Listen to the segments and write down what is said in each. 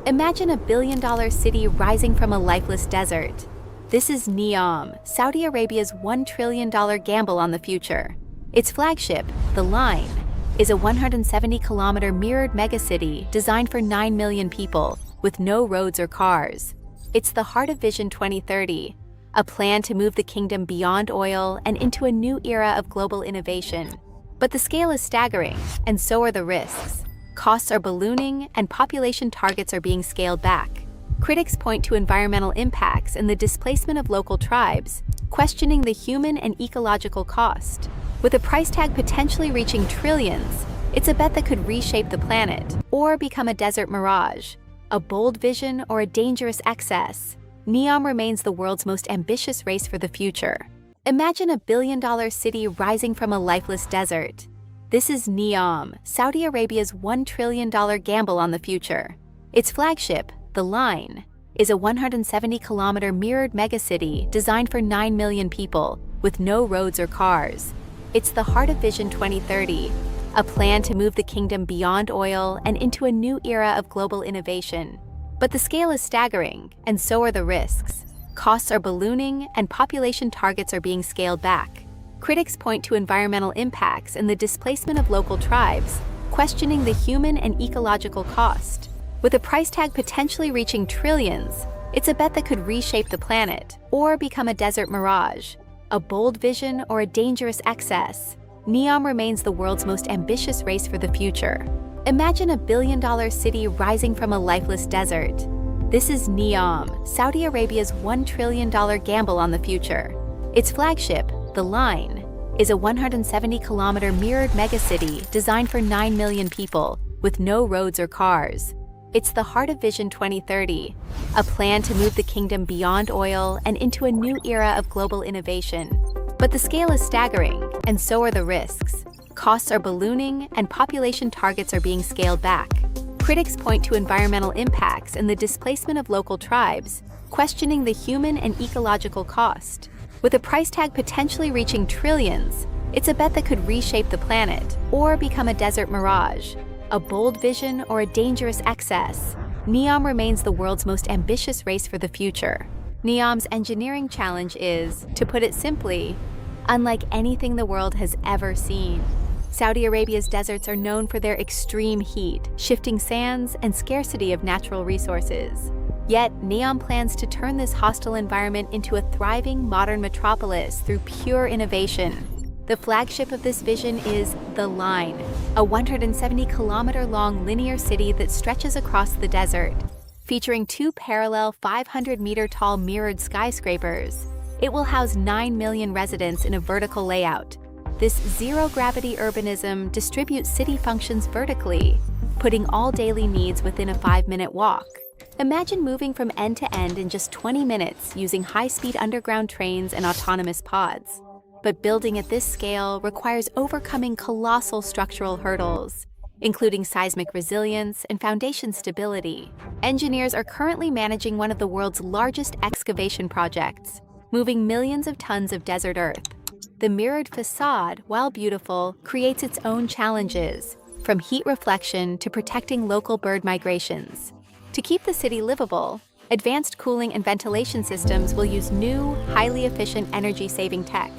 Imagine a billion-dollar city rising from a lifeless desert. This is Neom, Saudi Arabia's $1 trillion gamble on the future. Its flagship, The Line, is a 170-kilometer mirrored megacity designed for 9 million people, with no roads or cars. It's the heart of Vision 2030, a plan to move the kingdom beyond oil and into a new era of global innovation. But the scale is staggering, and so are the risks. Costs are ballooning, and population targets are being scaled back. Critics point to environmental impacts and the displacement of local tribes, questioning the human and ecological cost. With a price tag potentially reaching trillions, it's a bet that could reshape the planet or become a desert mirage, a bold vision or a dangerous excess. Neom remains the world's most ambitious race for the future. Imagine a billion-dollar city rising from a lifeless desert. This is Neom, Saudi Arabia's $1 trillion gamble on the future. Its flagship, The Line, is a 170-kilometer mirrored megacity designed for 9 million people, with no roads or cars. It's the heart of Vision 2030, a plan to move the kingdom beyond oil and into a new era of global innovation. But the scale is staggering, and so are the risks. Costs are ballooning, and population targets are being scaled back. Critics point to environmental impacts and the displacement of local tribes, questioning the human and ecological cost. With a price tag potentially reaching trillions, it's a bet that could reshape the planet or become a desert mirage, a bold vision or a dangerous excess. Neom remains the world's most ambitious race for the future. Imagine a billion-dollar city rising from a lifeless desert. This is Neom, Saudi Arabia's $1 trillion gamble on the future. Its flagship, The Line, is a 170-kilometer mirrored megacity designed for 9 million people, with no roads or cars. It's the heart of Vision 2030, a plan to move the kingdom beyond oil and into a new era of global innovation. But the scale is staggering, and so are the risks. Costs are ballooning, and population targets are being scaled back. Critics point to environmental impacts and the displacement of local tribes, questioning the human and ecological cost. With a price tag potentially reaching trillions, it's a bet that could reshape the planet or become a desert mirage, a bold vision or a dangerous excess. Neom remains the world's most ambitious race for the future. Neom's engineering challenge is, to put it simply, unlike anything the world has ever seen. Saudi Arabia's deserts are known for their extreme heat, shifting sands, and scarcity of natural resources. Yet, Neom plans to turn this hostile environment into a thriving modern metropolis through pure innovation. The flagship of this vision is The Line, a 170-kilometer-long linear city that stretches across the desert. Featuring 2 parallel 500-meter-tall mirrored skyscrapers, it will house 9 million residents in a vertical layout. This zero-gravity urbanism distributes city functions vertically, putting all daily needs within a 5-minute walk. Imagine moving from end to end in just 20 minutes using high-speed underground trains and autonomous pods. But building at this scale requires overcoming colossal structural hurdles, including seismic resilience and foundation stability. Engineers are currently managing one of the world's largest excavation projects, moving millions of tons of desert earth. The mirrored facade, while beautiful, creates its own challenges, from heat reflection to protecting local bird migrations. To keep the city livable, advanced cooling and ventilation systems will use new, highly efficient energy-saving tech.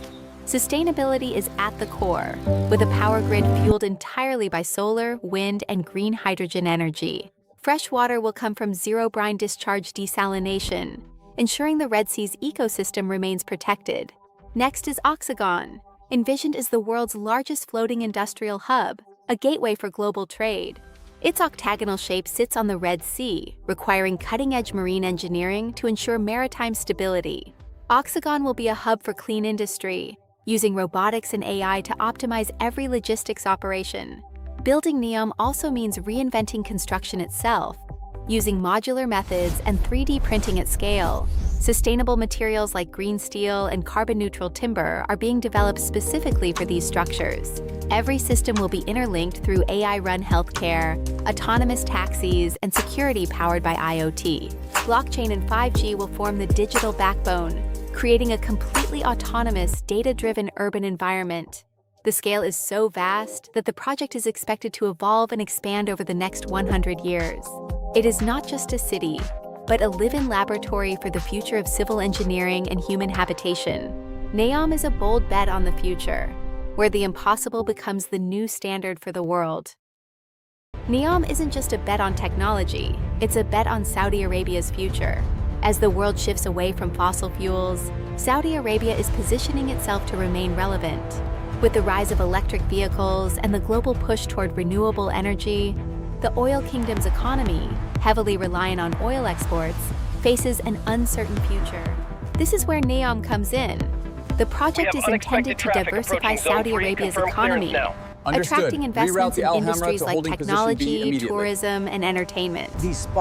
Sustainability is at the core, with a power grid fueled entirely by solar, wind, and green hydrogen energy. Fresh water will come from zero brine discharge desalination, ensuring the Red Sea's ecosystem remains protected. Next is Oxagon, envisioned as the world's largest floating industrial hub, a gateway for global trade. Its octagonal shape sits on the Red Sea, requiring cutting-edge marine engineering to ensure maritime stability. Oxagon will be a hub for clean industry, using robotics and AI to optimize every logistics operation. Building Neom also means reinventing construction itself, using modular methods and 3D printing at scale. Sustainable materials like green steel and carbon-neutral timber are being developed specifically for these structures. Every system will be interlinked through AI-run healthcare, autonomous taxis, and security powered by IoT. Blockchain and 5G will form the digital backbone, creating a completely autonomous, data-driven urban environment. The scale is so vast that the project is expected to evolve and expand over the next 100 years. It is not just a city, but a live-in laboratory for the future of civil engineering and human habitation. Neom is a bold bet on the future, where the impossible becomes the new standard for the world. Neom isn't just a bet on technology, it's a bet on Saudi Arabia's future. As the world shifts away from fossil fuels, Saudi Arabia is positioning itself to remain relevant. With the rise of electric vehicles and the global push toward renewable energy, the oil kingdom's economy, heavily reliant on oil exports, faces an uncertain future. This is where Neom comes in. The project is intended to diversify Saudi Arabia's economy, attracting investments in industries like technology, tourism, and entertainment.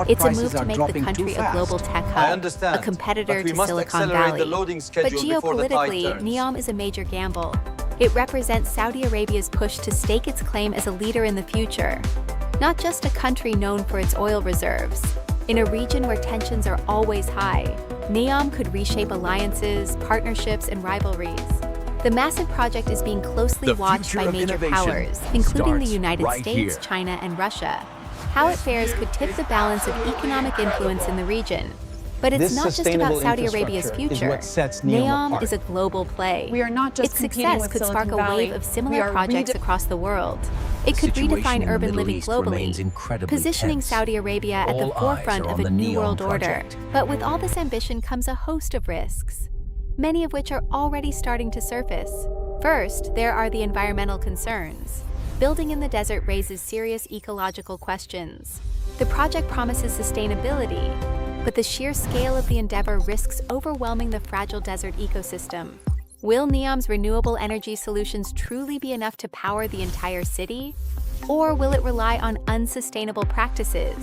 It's a move to make the country a global tech hub, a competitor to Silicon Valley. But geopolitically, Neom is a major gamble. It represents Saudi Arabia's push to stake its claim as a leader in the future, not just a country known for its oil reserves. In a region where tensions are always high, Neom could reshape alliances, partnerships, and rivalries. The massive project is being closely watched by major powers, including the United States, China, and Russia. How it fares could tip the balance of economic influence in the region. But it's not just about Saudi Arabia's future. Neom is a global play. We are not just its success could spark a wave of similar projects across the world. It could redefine urban living globally, positioning Saudi Arabia at the forefront of a new world order. But with all this ambition comes a host of risks, many of which are already starting to surface. First, there are the environmental concerns. Building in the desert raises serious ecological questions. The project promises sustainability, but the sheer scale of the endeavor risks overwhelming the fragile desert ecosystem. Will Neom's renewable energy solutions truly be enough to power the entire city? Or will it rely on unsustainable practices?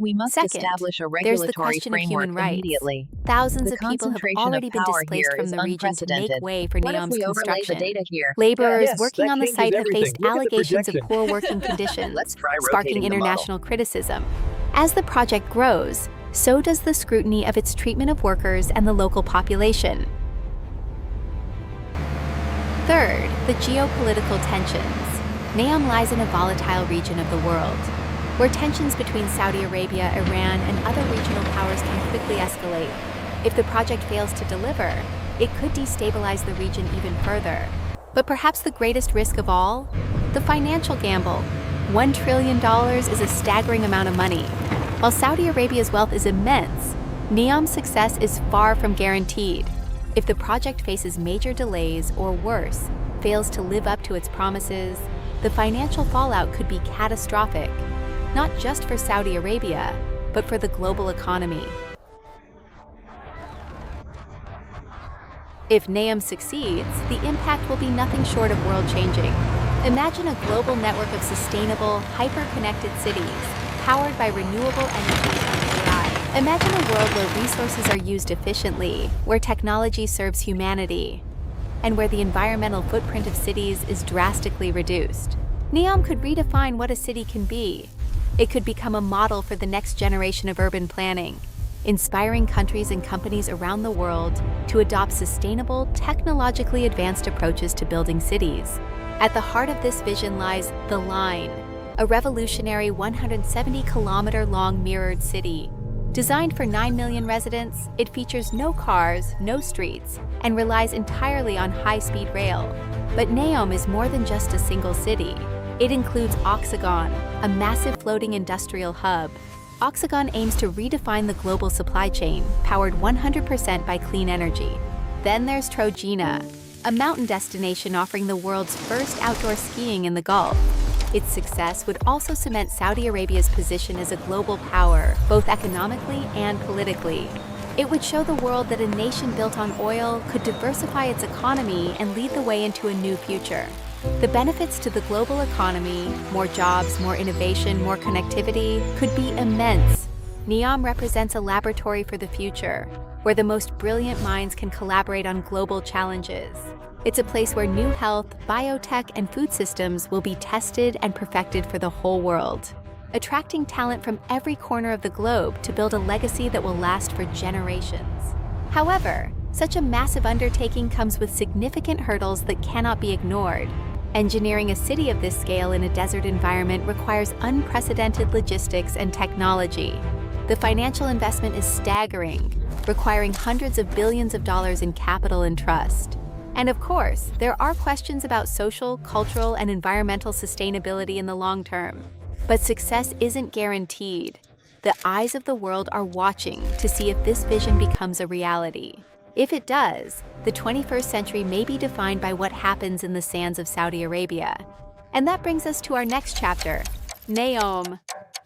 We must establish a regulatory framework immediately. Thousands of people have already been displaced from the region to make way for Neom's construction. Laborers working on the site have faced allegations of poor working conditions, sparking international criticism. As the project grows, so does the scrutiny of its treatment of workers and the local population. Third, the geopolitical tensions. Neom lies in a volatile region of the world, where tensions between Saudi Arabia, Iran, and other regional powers can quickly escalate. If the project fails to deliver, it could destabilize the region even further. But perhaps the greatest risk of all? The financial gamble. $1 trillion is a staggering amount of money. While Saudi Arabia's wealth is immense, Neom's success is far from guaranteed. If the project faces major delays or worse, fails to live up to its promises, the financial fallout could be catastrophic, not just for Saudi Arabia, but for the global economy. If Neom succeeds, the impact will be nothing short of world-changing. Imagine a global network of sustainable, hyper-connected cities, powered by renewable energy and AI. Imagine a world where resources are used efficiently, where technology serves humanity, and where the environmental footprint of cities is drastically reduced. Neom could redefine what a city can be. It could become a model for the next generation of urban planning, inspiring countries and companies around the world to adopt sustainable, technologically advanced approaches to building cities. At the heart of this vision lies The Line, a revolutionary 170-kilometer-long mirrored city. Designed for 9 million residents, it features no cars, no streets, and relies entirely on high-speed rail. But Neom is more than just a single city. It includes Oxagon, a massive floating industrial hub. Oxagon aims to redefine the global supply chain, powered 100% by clean energy. Then there's Trojena, a mountain destination offering the world's first outdoor skiing in the Gulf. Its success would also cement Saudi Arabia's position as a global power, both economically and politically. It would show the world that a nation built on oil could diversify its economy and lead the way into a new future. The benefits to the global economy, more jobs, more innovation, more connectivity, could be immense. Neom represents a laboratory for the future, where the most brilliant minds can collaborate on global challenges. It's a place where new health, biotech, and food systems will be tested and perfected for the whole world, attracting talent from every corner of the globe to build a legacy that will last for generations. However, such a massive undertaking comes with significant hurdles that cannot be ignored. Engineering a city of this scale in a desert environment requires unprecedented logistics and technology. The financial investment is staggering, requiring hundreds of billions of dollars in capital and trust. And of course, there are questions about social, cultural, and environmental sustainability in the long term. But success isn't guaranteed. The eyes of the world are watching to see if this vision becomes a reality. If it does, the 21st century may be defined by what happens in the sands of Saudi Arabia. And that brings us to our next chapter, Neom,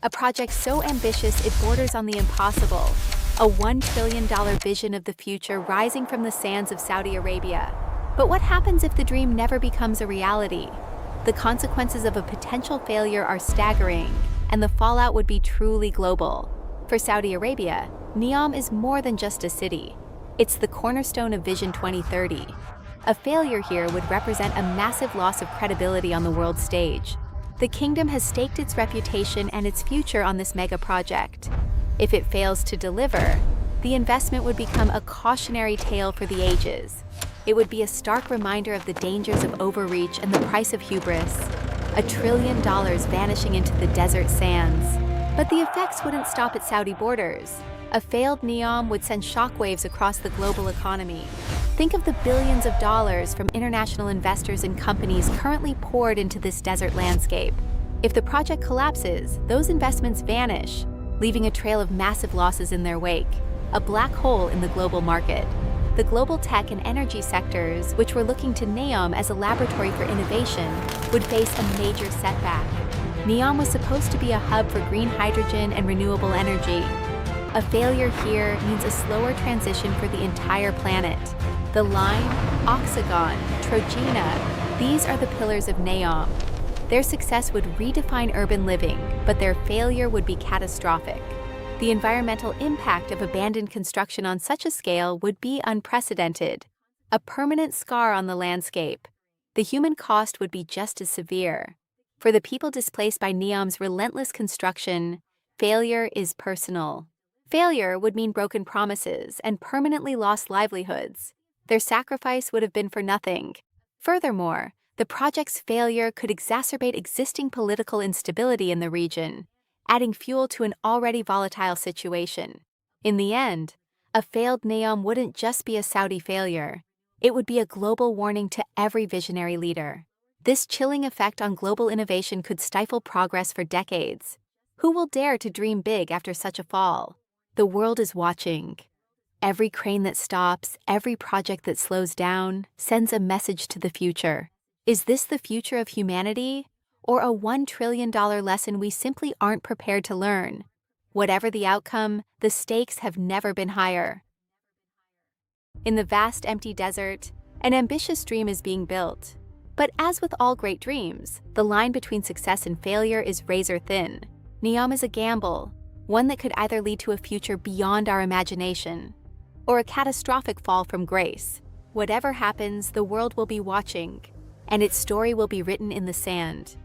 a project so ambitious it borders on the impossible, a $1 trillion vision of the future rising from the sands of Saudi Arabia. But what happens if the dream never becomes a reality? The consequences of a potential failure are staggering, and the fallout would be truly global. For Saudi Arabia, Neom is more than just a city. It's the cornerstone of Vision 2030. A failure here would represent a massive loss of credibility on the world stage. The kingdom has staked its reputation and its future on this mega project. If it fails to deliver, the investment would become a cautionary tale for the ages. It would be a stark reminder of the dangers of overreach and the price of hubris. $1 trillion vanishing into the desert sands. But the effects wouldn't stop at Saudi borders. A failed Neom would send shockwaves across the global economy. Think of the billions of dollars from international investors and companies currently poured into this desert landscape. If the project collapses, those investments vanish, leaving a trail of massive losses in their wake, a black hole in the global market. The global tech and energy sectors, which were looking to Neom as a laboratory for innovation, would face a major setback. Neom was supposed to be a hub for green hydrogen and renewable energy. A failure here means a slower transition for the entire planet. The line, Oxagon, Trojena, these are the pillars of Neom. Their success would redefine urban living, but their failure would be catastrophic. The environmental impact of abandoned construction on such a scale would be unprecedented. A permanent scar on the landscape. The human cost would be just as severe. For the people displaced by Neom's relentless construction, failure is personal. Failure would mean broken promises and permanently lost livelihoods. Their sacrifice would have been for nothing. Furthermore, the project's failure could exacerbate existing political instability in the region, adding fuel to an already volatile situation. In the end, a failed Neom wouldn't just be a Saudi failure. It would be a global warning to every visionary leader. This chilling effect on global innovation could stifle progress for decades. Who will dare to dream big after such a fall? The world is watching. Every crane that stops, every project that slows down, sends a message to the future. Is this the future of humanity? Or a $1 trillion lesson we simply aren't prepared to learn? Whatever the outcome, the stakes have never been higher. In the vast empty desert, an ambitious dream is being built. But as with all great dreams, the line between success and failure is razor thin. Neom is a gamble, one that could either lead to a future beyond our imagination, or a catastrophic fall from grace. Whatever happens, the world will be watching, and its story will be written in the sand.